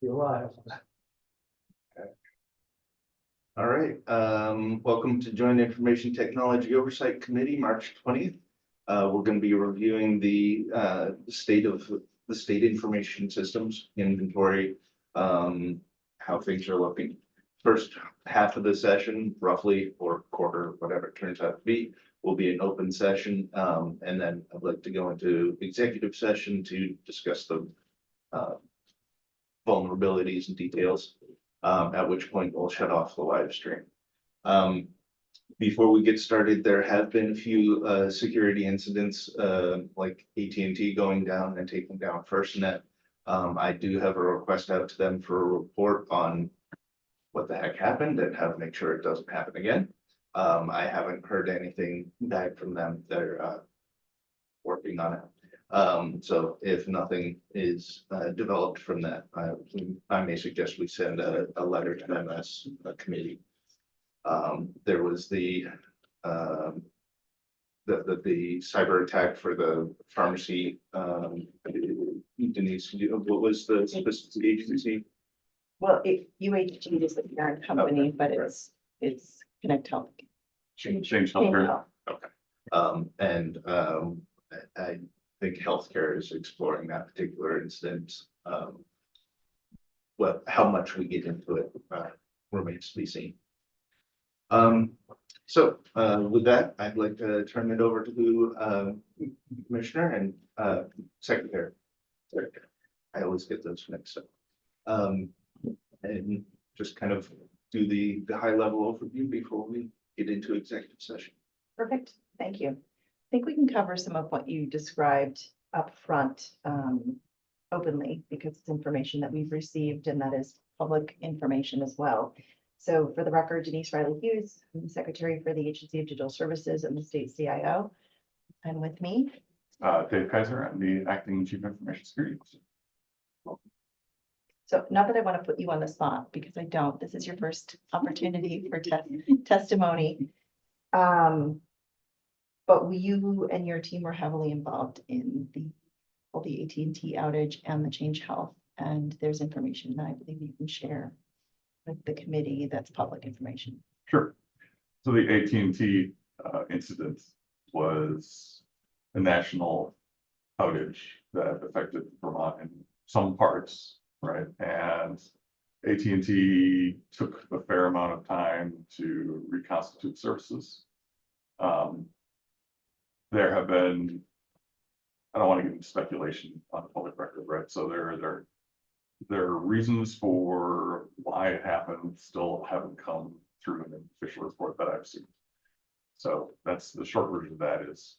You're live. All right, welcome to Joint Information Technology Oversight Committee, March 20th. We're going to be reviewing the state of the state information systems inventory, how things are looking. First half of the session, roughly, or quarter, whatever it turns out to be, will be an open session. And then I'd like to go into executive session to discuss the vulnerabilities and details. At which point we'll shut off the live stream. Before we get started, there have been a few security incidents, like AT&T going down and taking down FirstNet. I do have a request out to them for a report on what the heck happened and how to make sure it doesn't happen again. I haven't heard anything back from them. They're working on it. So if nothing is developed from that, I may suggest we send a letter to them as a committee. There was the cyber attack for the pharmacy. Denise, what was the specific agency? Well, UHG is the parent company, Okay, but right. it's Connect Health. Change healthcare. Okay. I think healthcare is exploring that particular incident. Well, how much we get into it remains to be seen. So with that, I'd like to turn it over to the Commissioner and Secretary. I always get those mixed up. And just kind of do the high level overview before we get into executive session. Perfect, thank you. I think we can cover some of what you described up front openly, because it's information that we've received and that is public information as well. So for the record, Denise Riley Hughes, I'm the Secretary for the Agency of Digital Services and the State CIO. And with me, Dave Kaiser, I'm the Acting Chief Information Security Officer. so not that I want to put you on the spot, because I don't, this is your first opportunity for testimony. But you and your team were heavily involved in the AT&T outage and the Change Health, and there's information that I believe you can share with the committee that's public information. Sure. So the AT&T incident was a national outage that affected Vermont in some parts, right? And AT&T took a fair amount of time to reconstitute services. There have been, I don't want to get into speculation on the public record, right? So there are reasons for why it happened, still haven't come through an official report that I've seen. So that's the short version of that is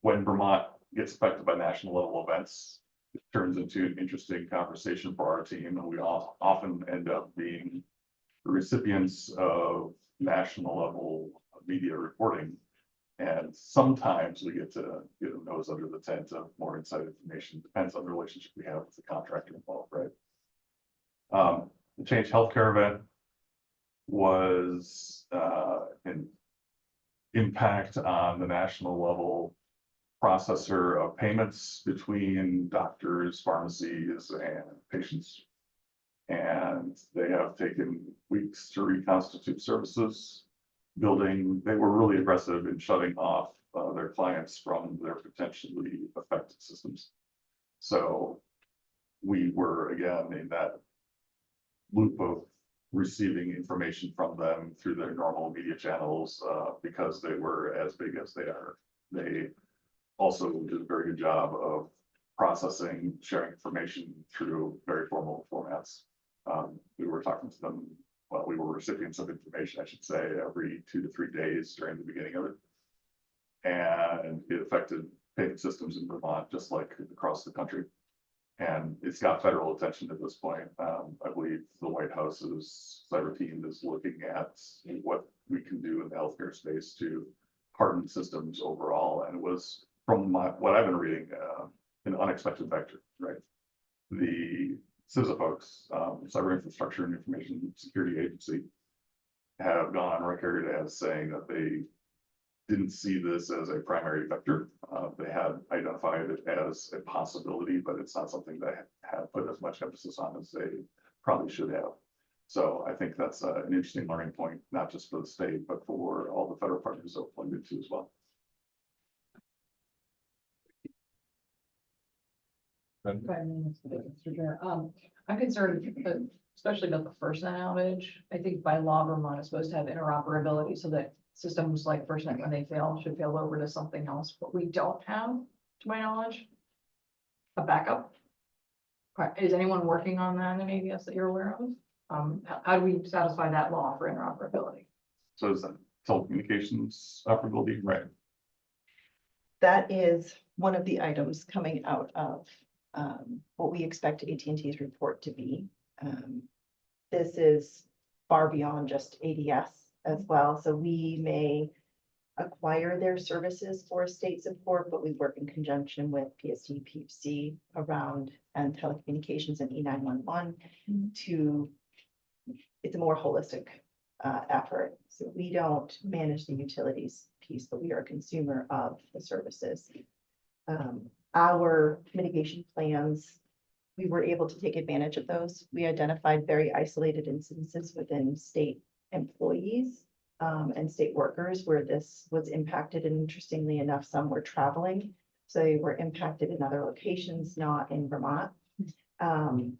when Vermont gets affected by national level events, it turns into an interesting conversation for our team, and we all often end up being the recipients of national level media reporting. And sometimes we get to get a nose under the tent of more inside information, depends on the relationship we have with the contractor involved, right? The Change Healthcare event was an impact on the national level processor of payments between doctors, pharmacies, and patients. And they have taken weeks to reconstitute services. They were really aggressive in shutting off their clients from their potentially affected systems. So we were again in that loop of receiving information from them through their normal media channels because they were as big as they are. They also did a very good job of processing, sharing information through very formal formats. We were talking to them. Well, we were recipients of information, I should say, every 2 to 3 days during the beginning of it. And it affected payment systems in Vermont, just like across the country. And it's got federal attention at this point. I believe the White House's cyber team is looking at what we can do in the healthcare space to harden systems overall. And it was, from what I've been reading, an unexpected vector, right? The CISA folks, Cyber Infrastructure and Information Security Agency, have gone on record as saying that they didn't see this as a primary vector. They had identified it as a possibility, but it's not something they have put as much emphasis on as they probably should have. So I think that's an interesting learning point, not just for the state, but for all the federal partners that we're plugged into as well. I'm concerned, especially about the FirstNet outage. I think by law, Vermont is supposed to have interoperability so that systems like FirstNet, when they fail, should fail over to something else, but we don't have, to my knowledge, a backup. Is anyone working on that in ABS that you're aware of? How do we satisfy that law for interoperability? So is that telecommunications operability, right? That is one of the items coming out of what we expect AT&T's report to be. This is far beyond just ADS as well, so we may acquire their services for state support, but we work in conjunction with PSD, PFC around and telecommunications and E911 to, it's a more holistic effort. So we don't manage the utilities piece, but we are a consumer of the services. Our mitigation plans, we were able to take advantage of those. We identified very isolated instances within state employees and state workers where this was impacted. And interestingly enough, some were traveling. So they were impacted in other locations, not in Vermont. The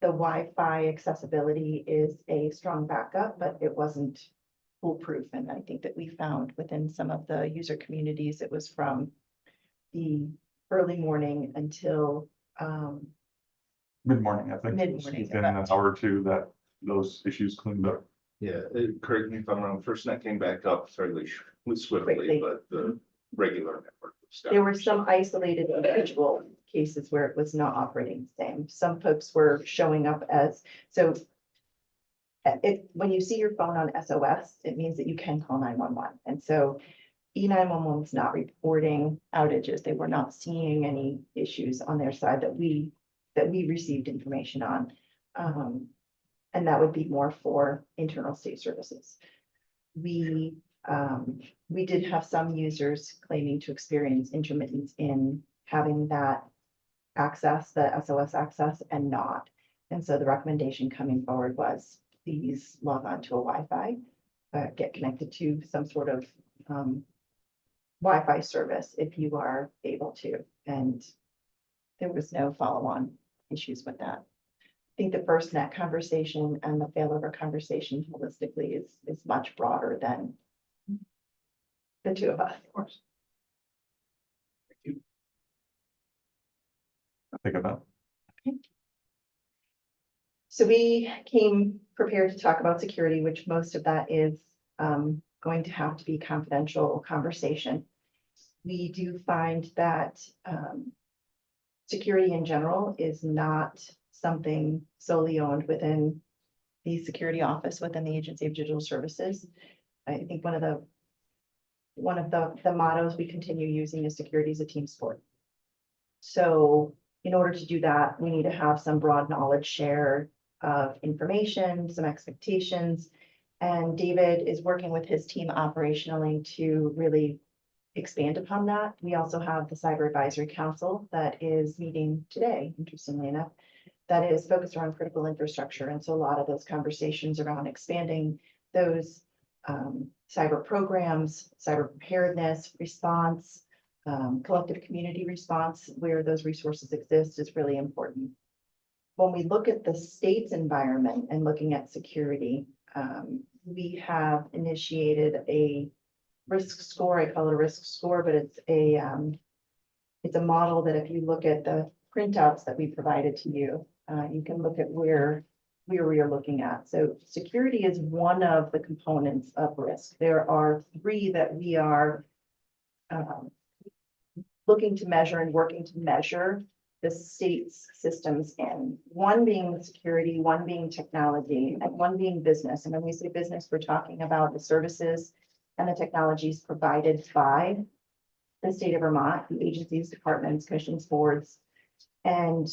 Wi-Fi accessibility is a strong backup, but it wasn't foolproof. And I think that we found within some of the user communities, it was from the early morning until Mid-morning, I think. Mid-morning, Within an hour or two that those issues cleaned up. Yeah, correct me if I'm wrong, FirstNet came back up fairly swiftly, Quickly. but the regular network. was down. there were some isolated individual cases where it was not operating the same. Some folks were showing up as, so when you see your phone on SOS, it means that you can call 911. And so E911 was not reporting outages. They were not seeing any issues on their side that we received information on. And that would be more for internal state services. We did have some users claiming to experience intermittence in having that access, the SOS access, and not. And so the recommendation coming forward was please log on to a Wi-Fi, get connected to some sort of Wi-Fi service if you are able to. And there was no follow-on issues with that. I think the FirstNet conversation and the failover conversation holistically is much broader than the two of us. Of course. Think about. So we came prepared to talk about security, which most of that is going to have to be confidential conversation. We do find that security in general is not something solely owned within the security office within the Agency of Digital Services. I think one of the mottos we continue using is security is a team sport. So in order to do that, we need to have some broad knowledge share of information, some expectations. And David is working with his team operationally to really expand upon that. We also have the Cyber Advisory Council that is meeting today, interestingly enough, that is focused around critical infrastructure. And so a lot of those conversations around expanding those cyber programs, cyber preparedness, response, collective community response, where those resources exist is really important. When we look at the state's environment and looking at security, we have initiated a risk score. I call it a risk score, but it's a model that if you look at the printouts that we provided to you, you can look at where we are looking at. So security is one of the components of risk. There are three that we are looking to measure and working to measure the state's systems in. One being security, one being technology, and one being business. And when we say business, we're talking about the services and the technologies provided by the state of Vermont, the agencies, departments, commissions, boards, and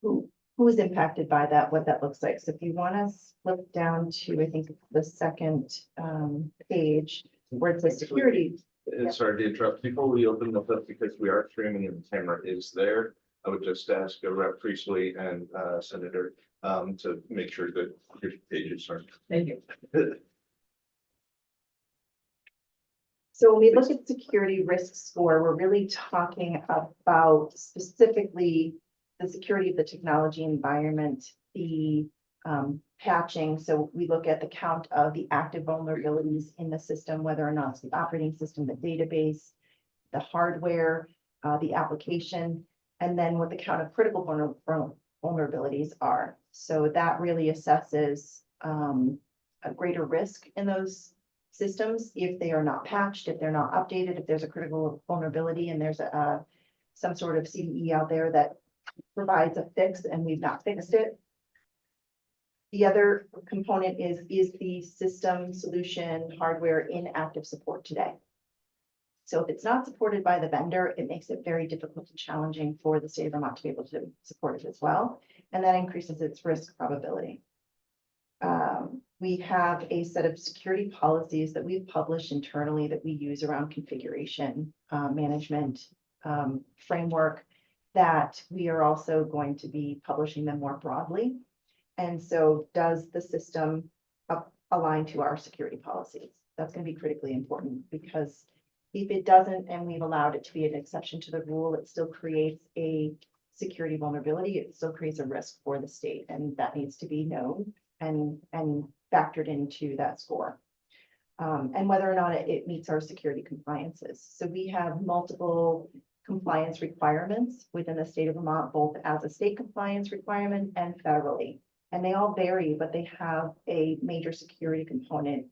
who is impacted by that, what that looks like. So if you want to flip down to, I think, the second page where it says security. Sorry to interrupt. Before we open this up, because we are streaming and the camera is there, I would just ask Rep. Priestley and Senator to make sure that your pages are. Thank you. So when we look at security risk score, we're really talking about specifically the security of the technology environment, the patching. So we look at the count of the active vulnerabilities in the system, whether or not it's the operating system, the database, the hardware, the application, and then what the count of critical vulnerabilities are. So that really assesses a greater risk in those systems if they are not patched, if they're not updated, if there's a critical vulnerability and there's some sort of CVE out there that provides a fix and we've not fixed it. The other component is the system solution hardware in active support today? So if it's not supported by the vendor, it makes it very difficult and challenging for the state of Vermont to be able to support it as well. And that increases its risk probability. We have a set of security policies that we've published internally that we use around configuration management framework that we are also going to be publishing them more broadly. And so does the system align to our security policies? That's going to be critically important because if it doesn't, and we've allowed it to be an exception to the rule, it still creates a security vulnerability. It still creates a risk for the state, and that needs to be known and factored into that score. And whether or not it meets our security compliances. So we have multiple compliance requirements within the state of Vermont, both as a state compliance requirement and federally. And they all vary, but they have a major security component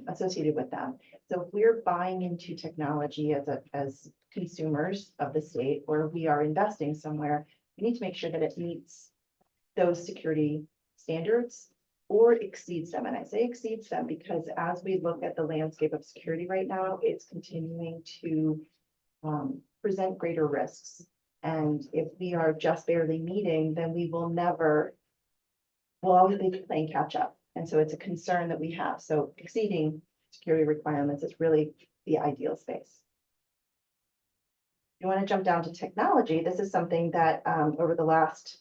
associated with them. So if we're buying into technology as consumers of the state, or we are investing somewhere, we need to make sure that it meets those security standards or exceeds them. And I say exceeds them because as we look at the landscape of security right now, it's continuing to present greater risks. And if we are just barely meeting, then we'll always be playing catch up. And so it's a concern that we have. So exceeding security requirements is really the ideal space. You want to jump down to technology. This is something that over the last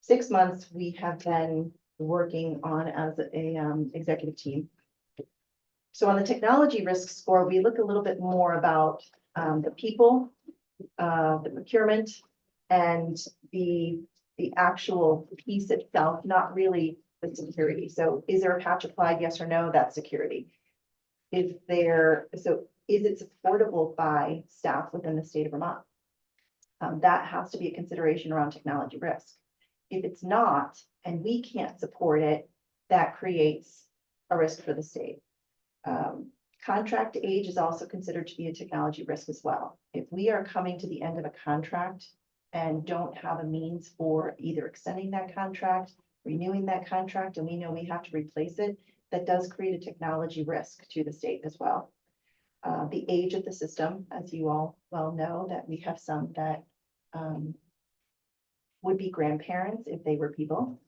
6 months, we have been working on as a executive team. So on the technology risk score, we look a little bit more about the people, the procurement, and the actual piece itself, not really the security. So is there a patch applied? Yes or no? That's security. Is it supportable by staff within the state of Vermont? That has to be a consideration around technology risk. If it's not, and we can't support it, that creates a risk for the state. Contract age is also considered to be a technology risk as well. If we are coming to the end of a contract and don't have a means for either extending that contract, renewing that contract, and we know we have to replace it, that does create a technology risk to the state as well. The age of the system, as you all well know, that we have some that would be grandparents if they were people,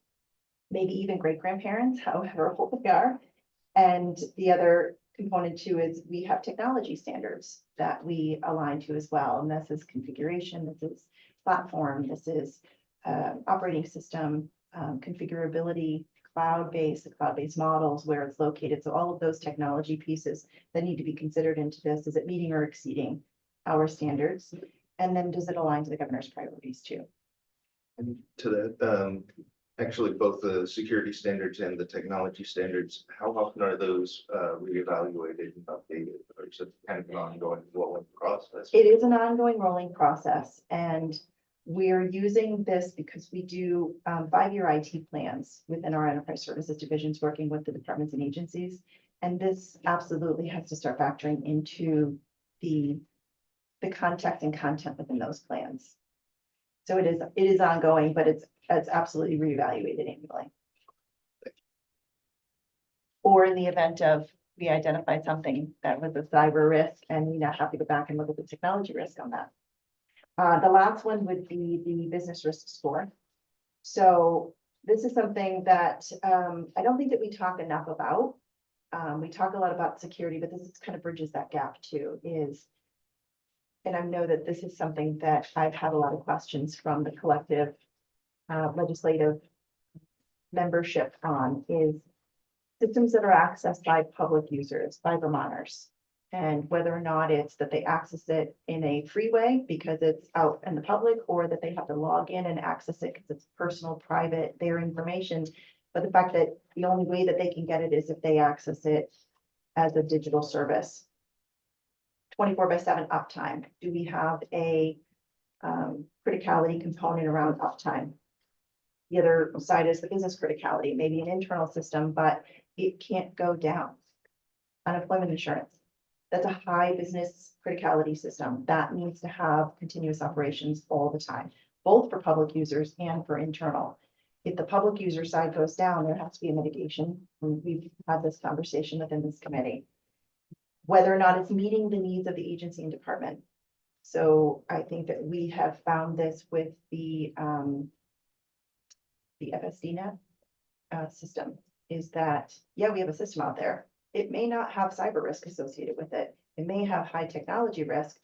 maybe even great-grandparents, however old they are. And the other component too is we have technology standards that we align to as well. And this is configuration, this is platform, this is operating system, configurability, cloud-based models, where it's located. So all of those technology pieces that need to be considered into this, is it meeting or exceeding our standards? And then does it align to the governor's priorities too? And to that, actually, both the security standards and the technology standards, how often are those reevaluated and updated? Or is it kind of an ongoing rolling process? It is an ongoing rolling process, and we're using this because we do 5-year IT plans within our enterprise services divisions, working with the departments and agencies. And this absolutely has to start factoring into the context and content within those plans. So it is ongoing, but it's absolutely reevaluated annually. Or in the event of we identified something that was a cyber risk and we now have to go back and look at the technology risk on that. The last one would be the business risk score. So this is something that I don't think that we talk enough about. We talk a lot about security, but this kind of bridges that gap too, is and I know that this is something that I've had a lot of questions from the collective legislative membership on, is systems that are accessed by public users, by Vermonters. And whether or not it's that they access it in a free way because it's out in the public, or that they have to log in and access it because it's personal, private, their information. But the fact that the only way that they can get it is if they access it as a digital service. 24/7 uptime. Do we have a criticality component around uptime? The other side is the business criticality, maybe an internal system, but it can't go down. Unemployment insurance. That's a high business criticality system that needs to have continuous operations all the time, both for public users and for internal. If the public user side goes down, there has to be a mitigation. And we've had this conversation within this committee. Whether or not it's meeting the needs of the agency and department. So I think that we have found this with the FSDNet system, is that, yeah, we have a system out there. It may not have cyber risk associated with it. It may have high technology risk,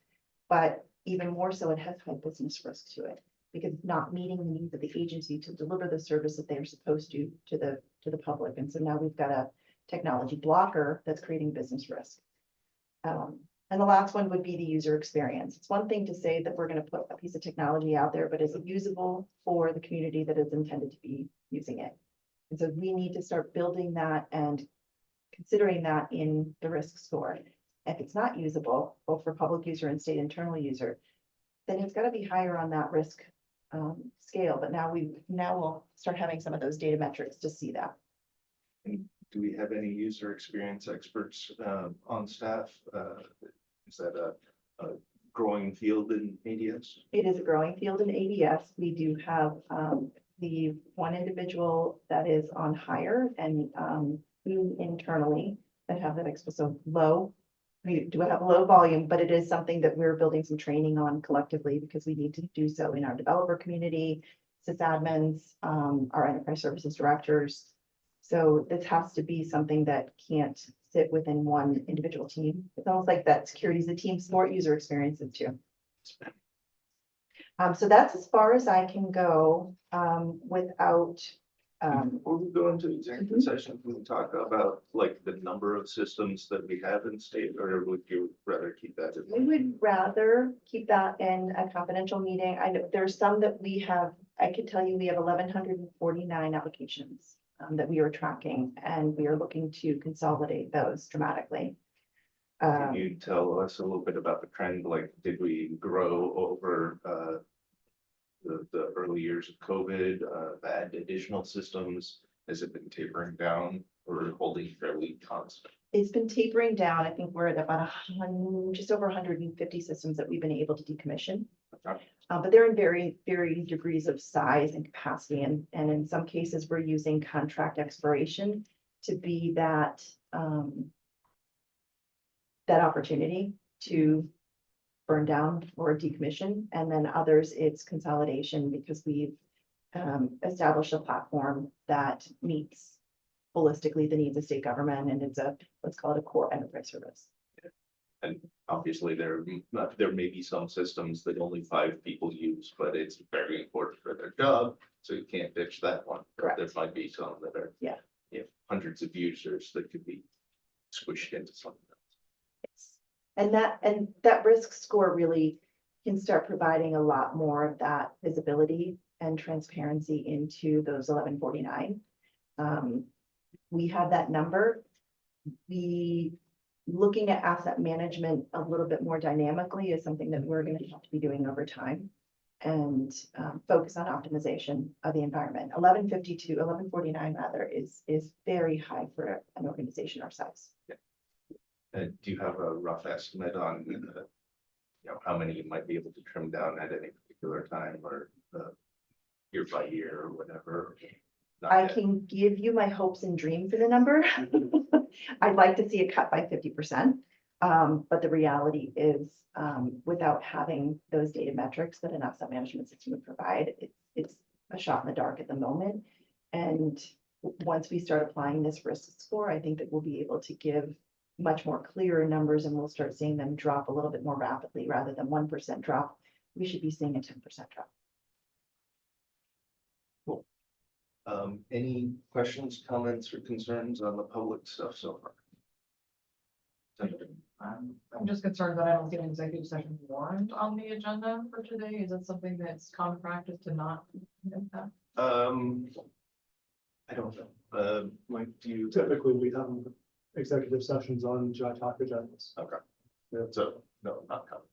but even more so, it has high business risk to it, because it's not meeting the needs of the agency to deliver the service that they're supposed to the public. And so now we've got a technology blocker that's creating business risk. And the last one would be the user experience. It's one thing to say that we're going to put a piece of technology out there, but is it usable for the community that is intended to be using it? And so we need to start building that and considering that in the risk score. If it's not usable, both for public user and state internal user, then it's got to be higher on that risk scale. But now we'll start having some of those data metrics to see that. Do we have any user experience experts on staff? Is that a growing field in ADS? It is a growing field in ADS. We do have the one individual that is on hire and we internally that have that so low. We do have low volume, but it is something that we're building some training on collectively, because we need to do so in our developer community, sysadmins, our enterprise services directors. So this has to be something that can't sit within one individual team. It's almost like that security is a team sport, user experiences too. So that's as far as I can go without. Before we go into executive session, can we talk about like the number of systems that we have in state, or would you rather keep that? We would rather keep that in a confidential meeting. I know there's some that we have, I could tell you we have 1,149 applications that we are tracking, and we are looking to consolidate those dramatically. Can you tell us a little bit about the trend? Like, did we grow over the early years of COVID, add additional systems? Has it been tapering down or holding fairly constant? It's been tapering down. I think we're at about just over 150 systems that we've been able to decommission. Okay. But they're in varying degrees of size and capacity. And in some cases, we're using contract expiration to be that opportunity to burn down or decommission. And then others, it's consolidation, because we've established a platform that meets holistically the needs of state government, and it's let's call it a core enterprise service. And obviously there may be some systems that only 5 people use, but it's very important for their job, so you can't ditch that one. Correct. There might be some that are, Yeah. Hundreds of users that could be squished into something else. And that risk score really can start providing a lot more of that visibility and transparency into those 1149. We have that number. Looking at asset management a little bit more dynamically is something that we're going to have to be doing over time, and focus on optimization of the environment. 1149 rather is very high for an organization our size. Do you have a rough estimate on, how many you might be able to trim down at any particular time, or year by year or whatever? Not I yet. can give you my hopes and dreams in a number. I'd like to see it cut by 50%. But the reality is, without having those data metrics that an asset management system would provide, it's a shot in the dark at the moment. And once we start applying this risk score, I think that we'll be able to give much more clearer numbers and we'll start seeing them drop a little bit more rapidly rather than 1% drop. We should be seeing a 10% drop. Any questions, comments, or concerns on the public stuff so far? I'm just concerned that I don't see an executive session warrant on the agenda for today. Is that something that's common practice to not? make that? I don't know. Mike, do you? Typically, we have executive sessions on Jitoc agendas. Okay. So, no, not common.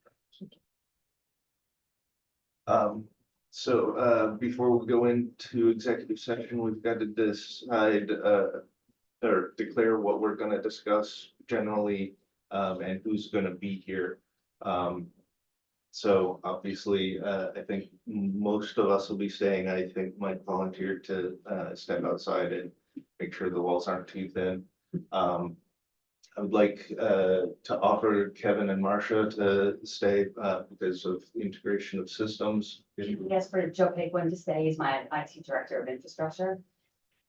Before we go into executive session, we've got to decide, or declare what we're gonna discuss generally, and who's gonna be here. So obviously, I think most of us will be staying. I think Mike volunteered to, step outside and make sure the walls aren't too thin. I would like to offer Kevin and Marcia to stay because of integration of systems. Yes, for Joe Pigwin to stay, he's my IT director of infrastructure.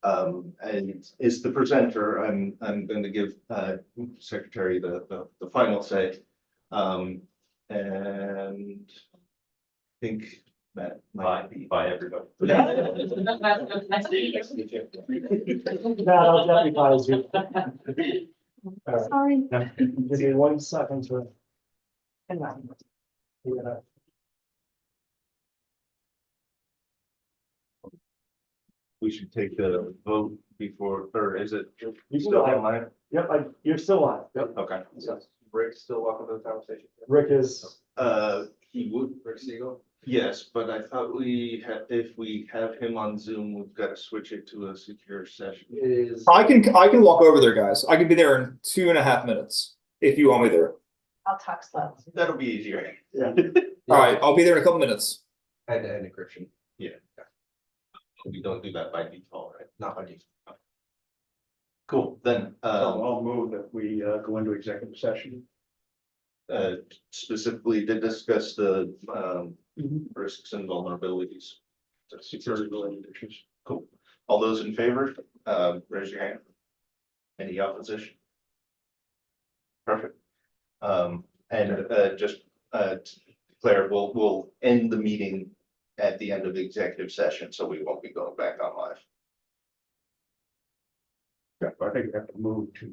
And is the presenter. I'm going to give secretary the final say. And I think that might be. Bye, everybody. I'll deputize you. All right, Sorry. give me 1 second to. Yeah. We should take the vote before, or is it? You still still have, online? yep, you're still on. Yep. Okay. Yes. Rick still welcome to the conversation? Rick is, He would. Rick Siegel? Yes, but I thought if we have him on Zoom, we've got to switch it to a secure session. I can walk over there, guys. I can be there in 2.5 minutes if you want me there. I'll talk slow. That'll be easier. yeah. All right, I'll be there in a couple minutes. And encryption. Yeah. We don't do that by default, right? Not by default. Cool, then, I'll move that we go into executive session. specifically to discuss the risks and vulnerabilities. Security related issues. Cool. All those in favor, raise your hand. Any opposition? Perfect. Just to declare, we'll end the meeting at the end of the executive session, so we won't be going back on live. Yeah, I think we have to move to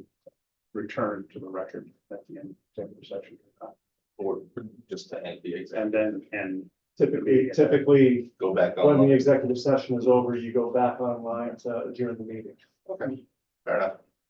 return to the record at the end of executive session. Or just to end the exam, And typically, go back when on. the executive session is over, you go back online to adjourn the meeting. Okay, fair enough.